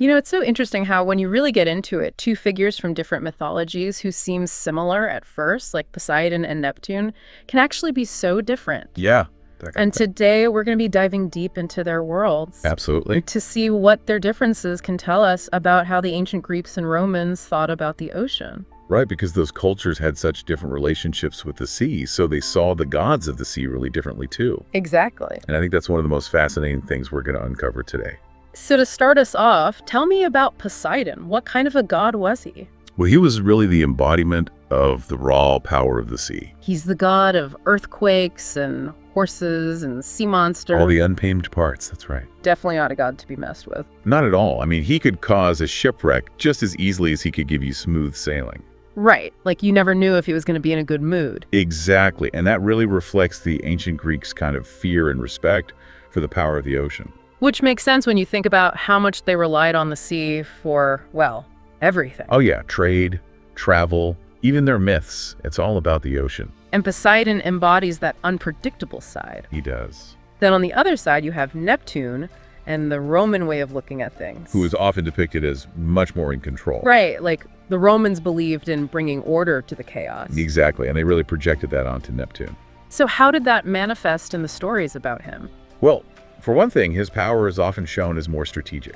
It's so interesting how when you really get into it, two figures from different mythologies who seem similar at first, like Poseidon and Neptune, can actually be so different. Yeah. And today we're going to be diving deep into their worlds. Absolutely. To see what their differences can tell us about how the ancient Greeks and Romans thought about the ocean. Right, because those cultures had such different relationships with the sea, so they saw the gods of the sea really differently too. Exactly. And I think that's one of the most fascinating things we're going to uncover today. So to start us off, tell me about Poseidon. What kind of a god was he? Well, he was really the embodiment of the raw power of the sea. He's the god of earthquakes and horses and sea monsters. All the untamed parts, that's right. Definitely not a god to be messed with. Not at all. I mean, he could cause a shipwreck just as easily as he could give you smooth sailing. Right, like you never knew if he was going to be in a good mood. Exactly, and that really reflects the ancient Greeks' kind of fear and respect for the power of the ocean. Which makes sense when you think about how much they relied on the sea for, well, everything. Oh yeah, trade, travel, even their myths. It's all about the ocean. And Poseidon embodies that unpredictable side. He does. Then on the other side, you have Neptune and the Roman way of looking at things. Who is often depicted as much more in control. Right, like the Romans believed in bringing order to the chaos. Exactly, and they really projected that onto Neptune. So how did that manifest in the stories about him? Well, for one thing, his power is often shown as more strategic,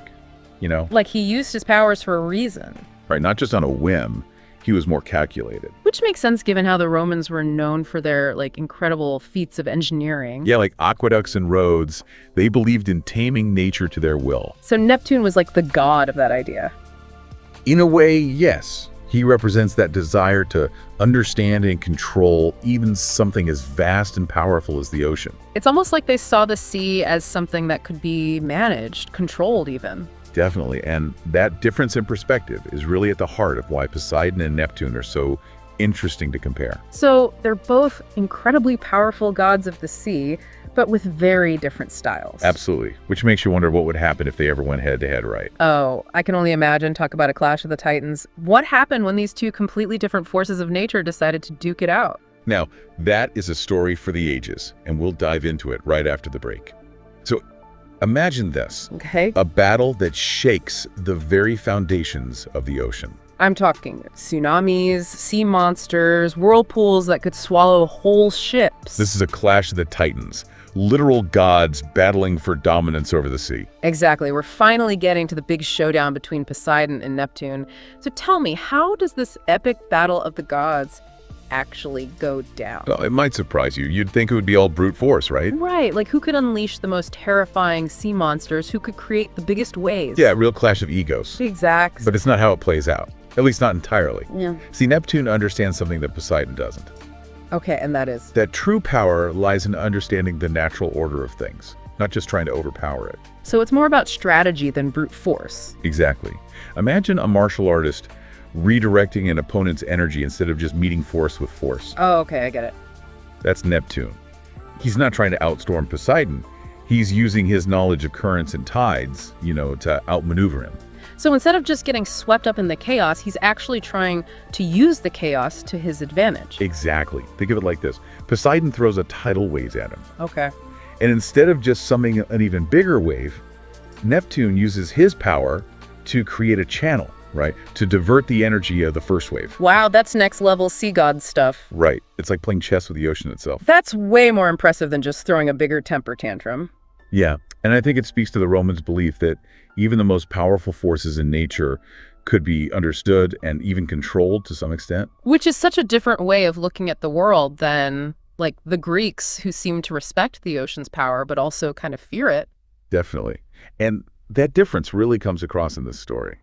Like he used his powers for a reason. Right, not just on a whim. He was more calculated. Which makes sense given how the Romans were known for their, incredible feats of engineering. Yeah, like aqueducts and roads. They believed in taming nature to their will. So Neptune was like the god of that idea. In a way, yes. He represents that desire to understand and control even something as vast and powerful as the ocean. It's almost like they saw the sea as something that could be managed, controlled even. Definitely, and that difference in perspective is really at the heart of why Poseidon and Neptune are so interesting to compare. So they're both incredibly powerful gods of the sea, but with very different styles. Absolutely, which makes you wonder what would happen if they ever went head-to-head, right? Oh, I can only imagine. Talk about a clash of the titans. What happened when these two completely different forces of nature decided to duke it out? Now, that is a story for the ages, and we'll dive into it right after the break. So imagine this. Okay. A battle that shakes the very foundations of the ocean. I'm talking tsunamis, sea monsters, whirlpools that could swallow whole ships. This is a clash of the titans, literal gods battling for dominance over the sea. Exactly. We're finally getting to the big showdown between Poseidon and Neptune. So tell me, how does this epic battle of the gods actually go down? Well, it might surprise you. You'd think it would be all brute force, right? Right, like who could unleash the most terrifying sea monsters? Who could create the biggest waves? Yeah, real clash of egos. Exactly. But it's not how it plays out. At least not entirely. Yeah. See, Neptune understands something that Poseidon doesn't. Okay, and that is? That true power lies in understanding the natural order of things, not just trying to overpower it. So it's more about strategy than brute force. Exactly. Imagine a martial artist redirecting an opponent's energy instead of just meeting force with force. Oh, okay, I get it. That's Neptune. He's not trying to outstorm Poseidon. He's using his knowledge of currents and tides, to outmaneuver him. So instead of just getting swept up in the chaos, he's actually trying to use the chaos to his advantage. Exactly. Think of it like this. Poseidon throws a tidal wave at him. Okay. And instead of just summoning an even bigger wave, Neptune uses his power to create a channel, right? To divert the energy of the first wave. Wow, that's next level sea god stuff. Right. It's like playing chess with the ocean itself. That's way more impressive than just throwing a bigger temper tantrum. Yeah. And I think it speaks to the Romans' belief that even the most powerful forces in nature could be understood and even controlled to some extent. Which is such a different way of looking at the world than, the Greeks, who seem to respect the ocean's power, but also kind of fear it. Definitely. And that difference really comes across in this story.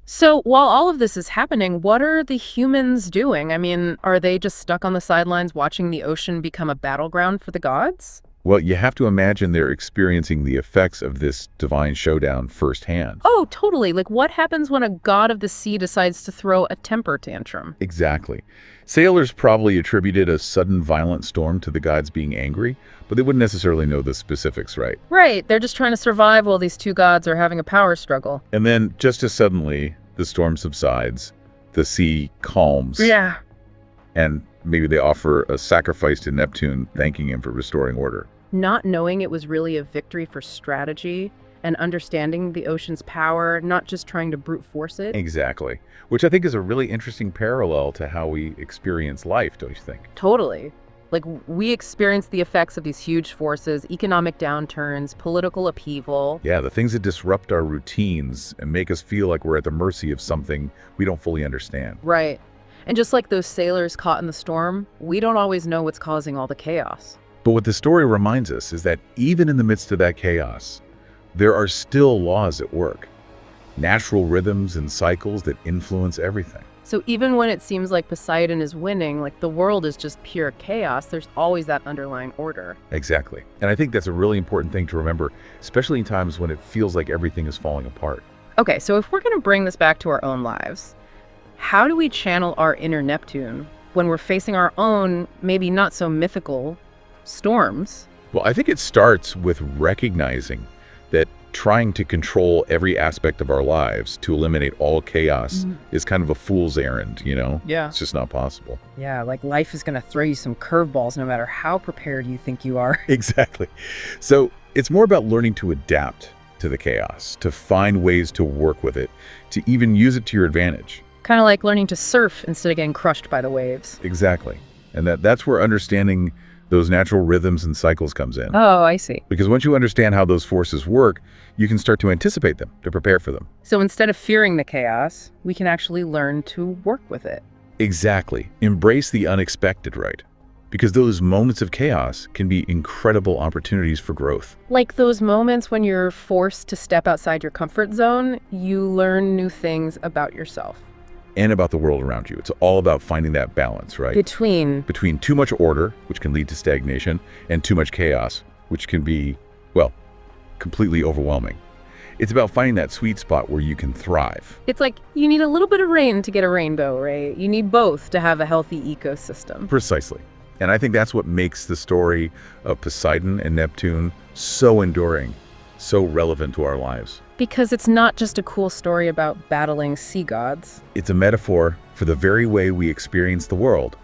So while all of this is happening, what are the humans doing? I mean, are they just stuck on the sidelines watching the ocean become a battleground for the gods? Well, you have to imagine they're experiencing the effects of this divine showdown firsthand. Oh, totally. What happens when a god of the sea decides to throw a temper tantrum? Exactly. Sailors probably attributed a sudden violent storm to the gods being angry, but they wouldn't necessarily know the specifics, right? Right. They're just trying to survive while these two gods are having a power struggle. And then, just as suddenly, the storm subsides, the sea calms. Yeah. And maybe they offer a sacrifice to Neptune, thanking him for restoring order. Not knowing it was really a victory for strategy and understanding the ocean's power, not just trying to brute force it. Exactly. Which I think is a really interesting parallel to how we experience life, don't you think? Totally. Like, we experience the effects of these huge forces, economic downturns, political upheaval. Yeah, the things that disrupt our routines and make us feel like we're at the mercy of something we don't fully understand. Right. And just like those sailors caught in the storm, we don't always know what's causing all the chaos. But what the story reminds us is that even in the midst of that chaos, there are still laws at work, natural rhythms and cycles that influence everything. So even when it seems like Poseidon is winning, like the world is just pure chaos, there's always that underlying order. Exactly. And I think that's a really important thing to remember, especially in times when it feels like everything is falling apart. Okay, so if we're going to bring this back to our own lives, how do we channel our inner Neptune when we're facing our own, maybe not so mythical, storms? Well, I think it starts with recognizing that trying to control every aspect of our lives to eliminate all chaos is kind of a fool's errand, you know? Yeah. It's just not possible. Yeah, like life is going to throw you some curveballs no matter how prepared you think you are. Exactly. So it's more about learning to adapt to the chaos, to find ways to work with it, to even use it to your advantage. Kind of like learning to surf instead of getting crushed by the waves. Exactly. And that's where understanding those natural rhythms and cycles comes in. Oh, I see. Because once you understand how those forces work, you can start to anticipate them, to prepare for them. So instead of fearing the chaos, we can actually learn to work with it. Exactly. Embrace the unexpected, right? Because those moments of chaos can be incredible opportunities for growth. Like those moments when you're forced to step outside your comfort zone, you learn new things about yourself. And about the world around you. It's all about finding that balance, right? Between too much order, which can lead to stagnation, and too much chaos, which can be, well, completely overwhelming. It's about finding that sweet spot where you can thrive. It's like you need a little bit of rain to get a rainbow, right? You need both to have a healthy ecosystem. Precisely. And I think that's what makes the story of Poseidon and Neptune so enduring, so relevant to our lives. Because it's not just a cool story about battling sea gods. It's a metaphor for the very way we experience the world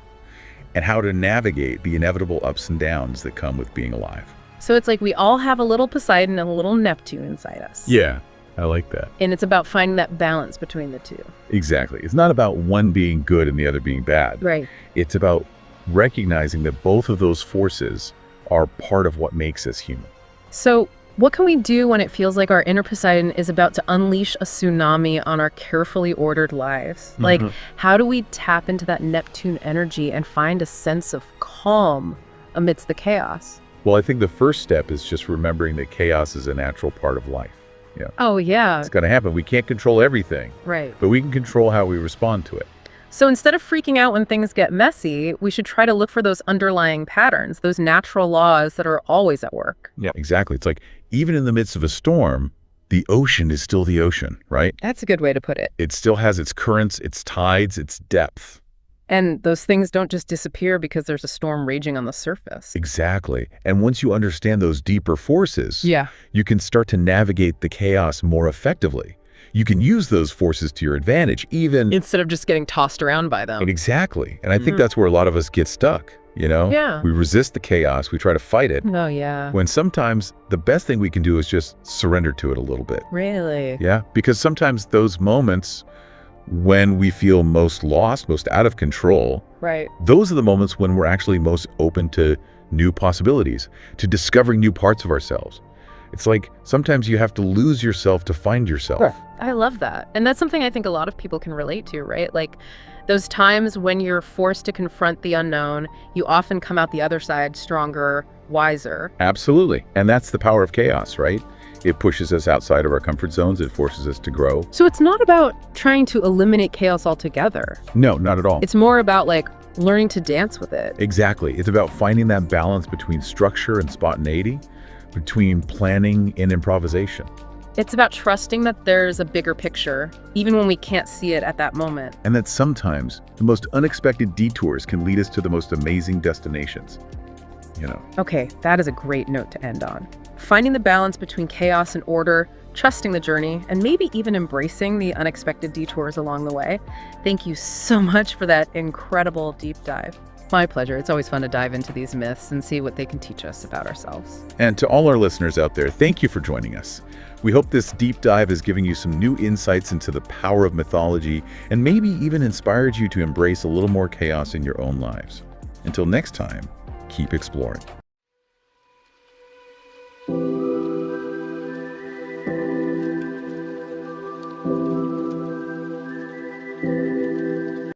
and how to navigate the inevitable ups and downs that come with being alive. So it's like we all have a little Poseidon and a little Neptune inside us. Yeah, I like that. And it's about finding that balance between the two. Exactly. It's not about one being good and the other being bad. Right. It's about recognizing that both of those forces are part of what makes us human. So what can we do when it feels like our inner Poseidon is about to unleash a tsunami on our carefully ordered lives? Like, how do we tap into that Neptune energy and find a sense of calm amidst the chaos? Well, I think the first step is just remembering that chaos is a natural part of life. Yeah. Oh, yeah. It's going to happen. We can't control everything. Right. But we can control how we respond to it. So instead of freaking out when things get messy, we should try to look for those underlying patterns, those natural laws that are always at work. Yeah, exactly. It's like even in the midst of a storm, the ocean is still the ocean, right? That's a good way to put it. It still has its currents, its tides, its depth. And those things don't just disappear because there's a storm raging on the surface. Exactly. And once you understand those deeper forces, you can start to navigate the chaos more effectively. You can use those forces to your advantage, even instead of just getting tossed around by them. Exactly. And I think that's where a lot of us get stuck, you know? Yeah. We resist the chaos, we try to fight it. Oh, yeah. When sometimes the best thing we can do is just surrender to it a little bit. Really? Yeah, because sometimes those moments when we feel most lost, most out of control, right, those are the moments when we're actually most open to new possibilities, to discovering new parts of ourselves. It's like sometimes you have to lose yourself to find yourself. Sure. I love that. And that's something I think a lot of people can relate to, right? Like those times when you're forced to confront the unknown, you often come out the other side stronger, wiser. Absolutely. And that's the power of chaos, right? It pushes us outside of our comfort zones. It forces us to grow. So it's not about trying to eliminate chaos altogether. No, not at all. It's more about like learning to dance with it. Exactly. It's about finding that balance between structure and spontaneity, between planning and improvisation. It's about trusting that there's a bigger picture, even when we can't see it at that moment. And that sometimes the most unexpected detours can lead us to the most amazing destinations, you know. Okay, that is a great note to end on. Finding the balance between chaos and order, trusting the journey, and maybe even embracing the unexpected detours along the way. Thank you so much for that incredible deep dive. My pleasure. It's always fun to dive into these myths and see what they can teach us about ourselves. And to all our listeners out there, thank you for joining us. We hope this deep dive is giving you some new insights into the power of mythology and maybe even inspired you to embrace a little more chaos in your own lives. Until next time, keep exploring.